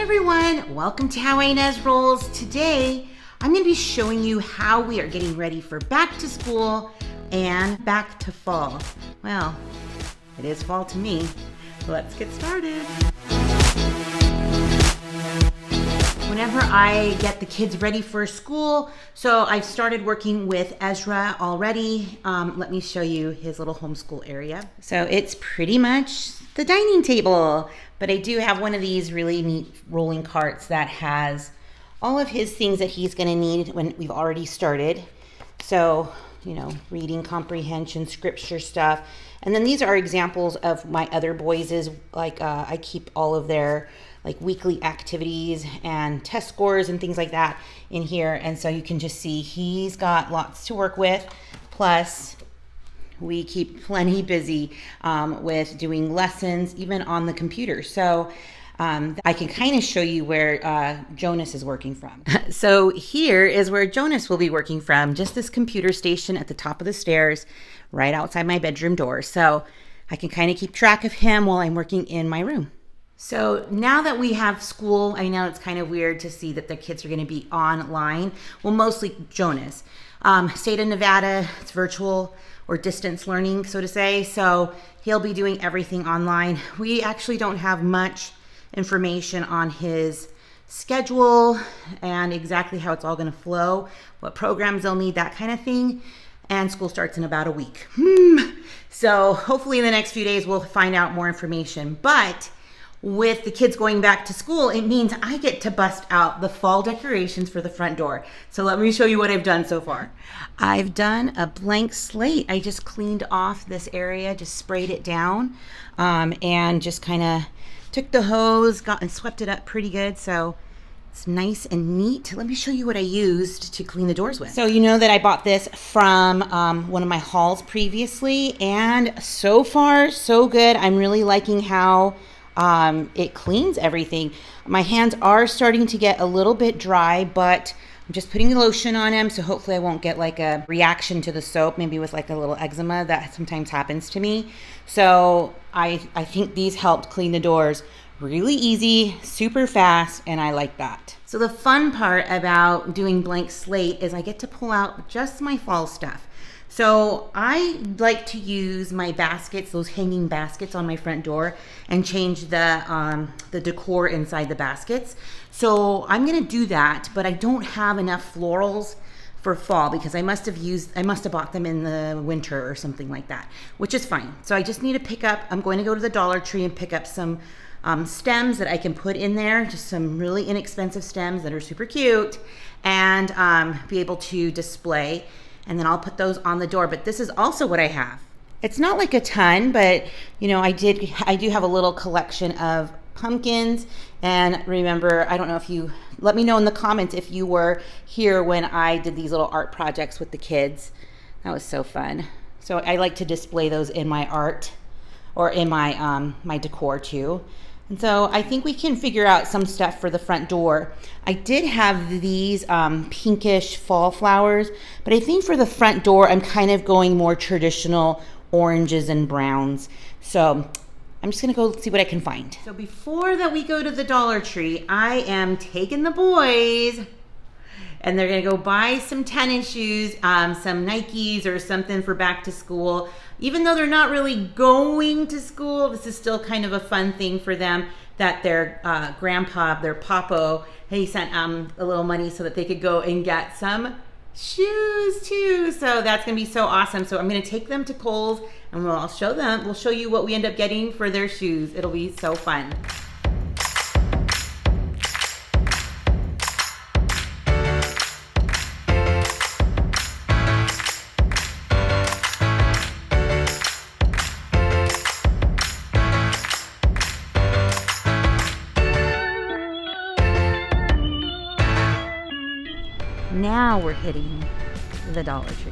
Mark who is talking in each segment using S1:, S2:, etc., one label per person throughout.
S1: everyone, welcome to How Ines Rolls. Today, I'm going to be showing you how we are getting ready for back to school and back to fall. Well, it is fall to me. Let's get started. Whenever I get the kids ready for school, so I've started working with Ezra already. Let me show you his little homeschool area. So it's pretty much the dining table, but I do have one of these really neat rolling carts that has all of his things that he's going to need when we've already started. So, you know, reading comprehension, scripture stuff. And then these are examples of my other boys' like I keep all of their like weekly activities and test scores and things like that in here. And so you can just see he's got lots to work with. Plus, we keep plenty busy with doing lessons, even on the computer. So I can kind of show you where Jonas is working from. So here is where Jonas will be working from, just this computer station at the top of the stairs, right outside my bedroom door. So I can kind of keep track of him while I'm working in my room. So now that we have school, I know it's kind of weird to see that the kids are going to be online. Well, mostly Jonas. State of Nevada, it's virtual or distance learning, so to say. So he'll be doing everything online. We actually don't have much information on his schedule and exactly how it's all going to flow, what programs they'll need, that kind of thing. And school starts in about a week. So hopefully in the next few days, we'll find out more information. But with the kids going back to school, it means I get to bust out the fall decorations for the front door. So let me show you what I've done so far. I've done a blank slate. I just cleaned off this area, just sprayed it down, and just kind of took the hose, and swept it up pretty good. So it's nice and neat. Let me show you what I used to clean the doors with. So you know that I bought this from one of my hauls previously, and so far so good. I'm really liking how it cleans everything. My hands are starting to get a little bit dry, but I'm just putting the lotion on them, so hopefully I won't get like a reaction to the soap, maybe with like a little eczema that sometimes happens to me. So I think these helped clean the doors really easy, super fast, and I like that. So the fun part about doing blank slate is I get to pull out just my fall stuff. So I like to use my baskets, those hanging baskets on my front door, and change the decor inside the baskets. So I'm gonna do that, but I don't have enough florals for fall because I must have bought them in the winter or something like that, which is fine. So I just need to pick up, I'm going to go to the Dollar Tree and pick up some stems that I can put in there, just some really inexpensive stems that are super cute, and be able to display. And then I'll put those on the door. But this is also what I have. It's not like a ton, but you know, I do have a little collection of pumpkins. And remember, I don't know if you, let me know in the comments if you were here when I did these little art projects with the kids. That was so fun. So I like to display those in my art or in my my decor too. And so I think we can figure out some stuff for the front door. I did have these pinkish fall flowers, but I think for the front door, I'm kind of going more traditional oranges and browns. So I'm just gonna go see what I can find. So before that we go to the Dollar Tree, I am taking the boys and they're gonna go buy some tennis shoes, some Nikes or something for back to school. Even though they're not really going to school, this is still kind of a fun thing for them that their grandpa, their papo, he sent a little money so that they could go and get some shoes too. So that's gonna be so awesome. So I'm gonna take them to KOHLS and we'll show you what we end up getting for their shoes. It'll be so fun. Now we're hitting the Dollar Tree.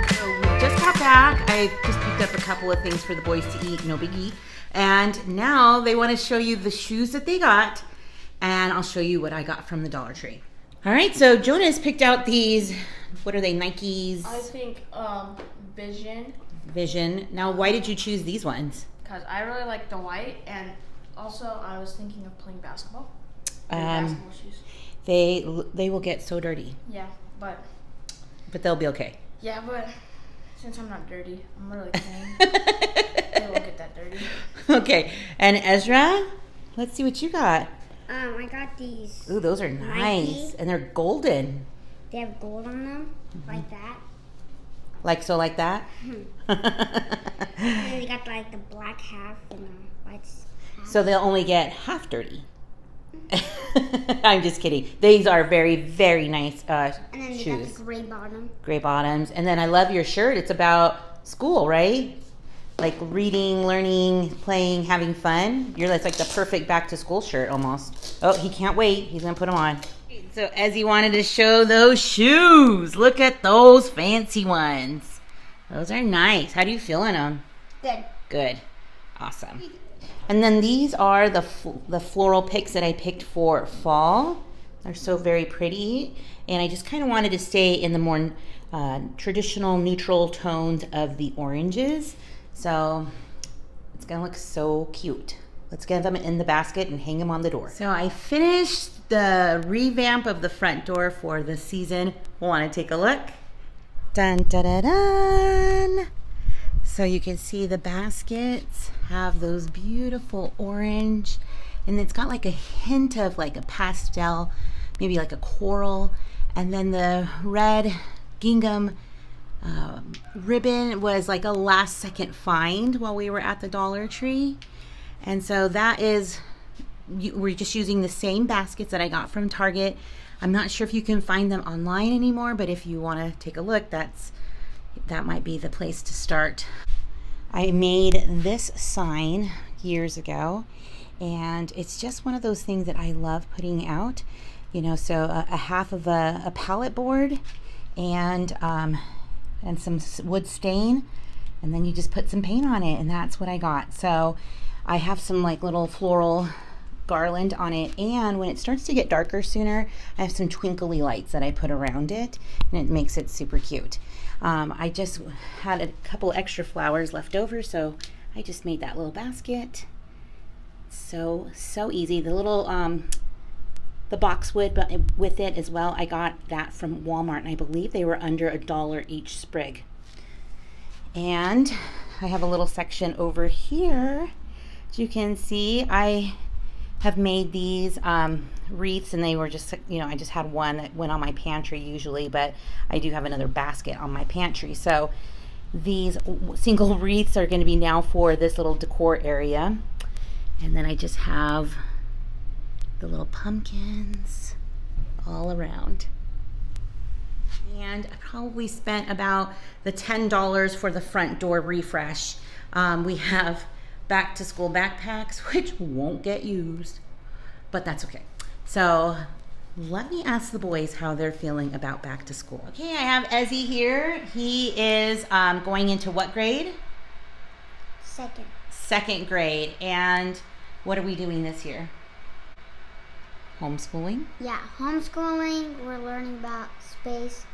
S1: So we just got back. I just picked up a couple of things for the boys to eat, no biggie. And now they want to show you the shoes that they got, and I'll show you what I got from the Dollar Tree. All right, so Jonas picked out these What are they, Nikes?
S2: I think Vision.
S1: Vision. Now, why did you choose these ones?
S2: Because I really like the white, and also I was thinking of playing basketball. Basketball shoes.
S1: They will get so dirty.
S2: Yeah, but
S1: they'll be okay.
S2: Yeah, but since I'm not dirty, I'm really clean. They won't get that dirty.
S1: Okay, and Ezra, let's see what you got.
S3: I got these.
S1: Ooh, those are nice,
S3: Nike.
S1: and they're golden.
S3: They have gold on them, like that.
S1: Like that?
S3: And then they got like the black half and the white half.
S1: So they'll only get half dirty. I'm just kidding. These are very, very nice
S3: And then they
S1: shoes.
S3: got the gray bottom.
S1: Gray bottoms. And then I love your shirt. It's about school, right? Like reading, learning, playing, having fun. That's like the perfect back to school shirt almost. Oh, he can't wait. He's going to put them on. So Ezzy wanted to show those shoes. Look at those fancy ones. Those are nice. How do you feel in them?
S3: Good.
S1: Good. Awesome. And then these are the floral picks that I picked for fall. They're so very pretty. And I just kind of wanted to stay in the more traditional neutral tones of the oranges. So it's going to look so cute. Let's get them in the basket and hang them on the door. So I finished the revamp of the front door for this season. Want to take a look? Dun, dun, dun, dun. So you can see the baskets have those beautiful orange, and it's got like a hint of like a pastel, maybe like a coral, and then the red gingham ribbon was like a last second find while we were at the Dollar Tree. And so that is, we're just using the same baskets that I got from Target. I'm not sure if you can find them online anymore, but if you want to take a look, that might be the place to start. I made this sign years ago, and it's just one of those things that I love putting out. You know, so a half of a pallet board and some wood stain, and then you just put some paint on it, and that's what I got. So I have some like little floral garland on it, and when it starts to get darker sooner, I have some twinkly lights that I put around it, and it makes it super cute. I just had a couple extra flowers left over, so I just made that little basket. So easy. The little the boxwood, but with it as well, I got that from Walmart, and I believe they were under $1 each sprig. And I have a little section over here. As you can see, I have made these wreaths, and they were just, you know, I just had one that went on my pantry usually, but I do have another basket on my pantry. So these single wreaths are going to be now for this little decor area. And then I just have the little pumpkins all around. And I probably spent about the $10 for the front door refresh. We have back to school backpacks, which won't get used, but that's okay. So let me ask the boys how they're feeling about back to school. Okay, I have Izzy here. He is going into what grade? Second grade. And what are we doing this year? Homeschooling?
S3: Yeah, homeschooling. We're learning about space,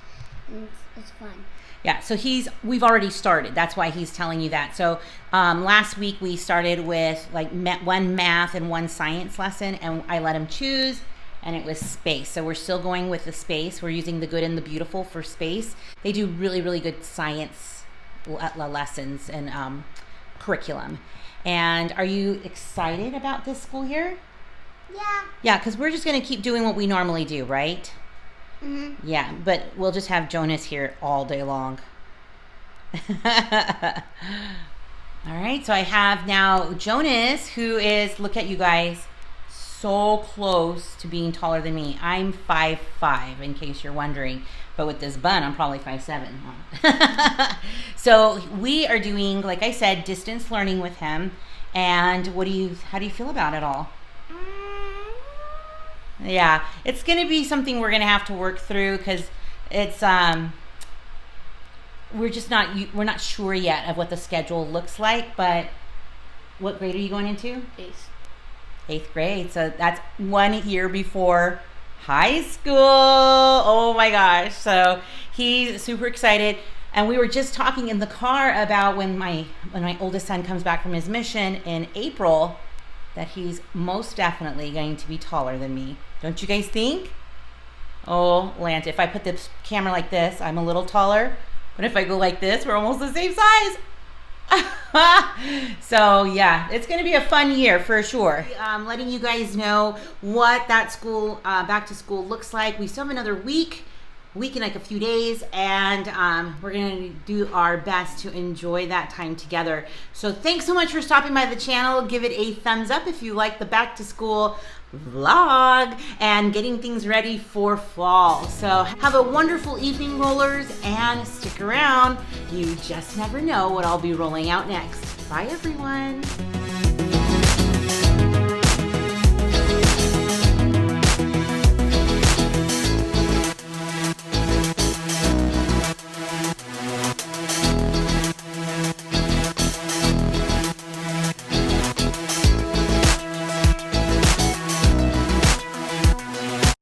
S3: and it's fun.
S1: Yeah, so we've already started. That's why he's telling you that. So last week we started with like one math and one science lesson, and I let him choose, and it was space. So we're still going with the space. We're using the good and the beautiful for space. They do really, really good science lessons and curriculum. And are you excited about this school year?
S3: Yeah.
S1: Yeah, because we're just going to keep doing what we normally do, right?
S3: Mm-hmm.
S1: Yeah, but we'll just have Jonas here all day long. All right, so I have now Jonas, who is, look at you guys, so close to being taller than me. I'm 5'5", in case you're wondering. But with this bun, I'm probably 5'7". Huh? So we are doing, like I said, distance learning with him. And how do you feel about it all? Yeah, it's going to be something we're going to have to work through, because it's we're not sure yet of what the schedule looks like. But what grade are you going into?
S2: Eighth.
S1: 8th grade. So that's 1 year before high school. Oh my gosh. So he's super excited. And we were just talking in the car about when my oldest son comes back from his mission in April, that he's most definitely going to be taller than me. Don't you guys think? Oh, Lance, if I put this camera like this, I'm a little taller. But if I go like this, we're almost the same size. So yeah, it's going to be a fun year for sure. Letting you guys know what that school, back to school looks like. We still have another week and like a few days, and we're gonna do our best to enjoy that time together. So thanks so much for stopping by the channel. Give it a thumbs up if you like the back to school vlog and getting things ready for fall. So have a wonderful evening, rollers, and stick around. You just never know what I'll be rolling out next. Bye everyone.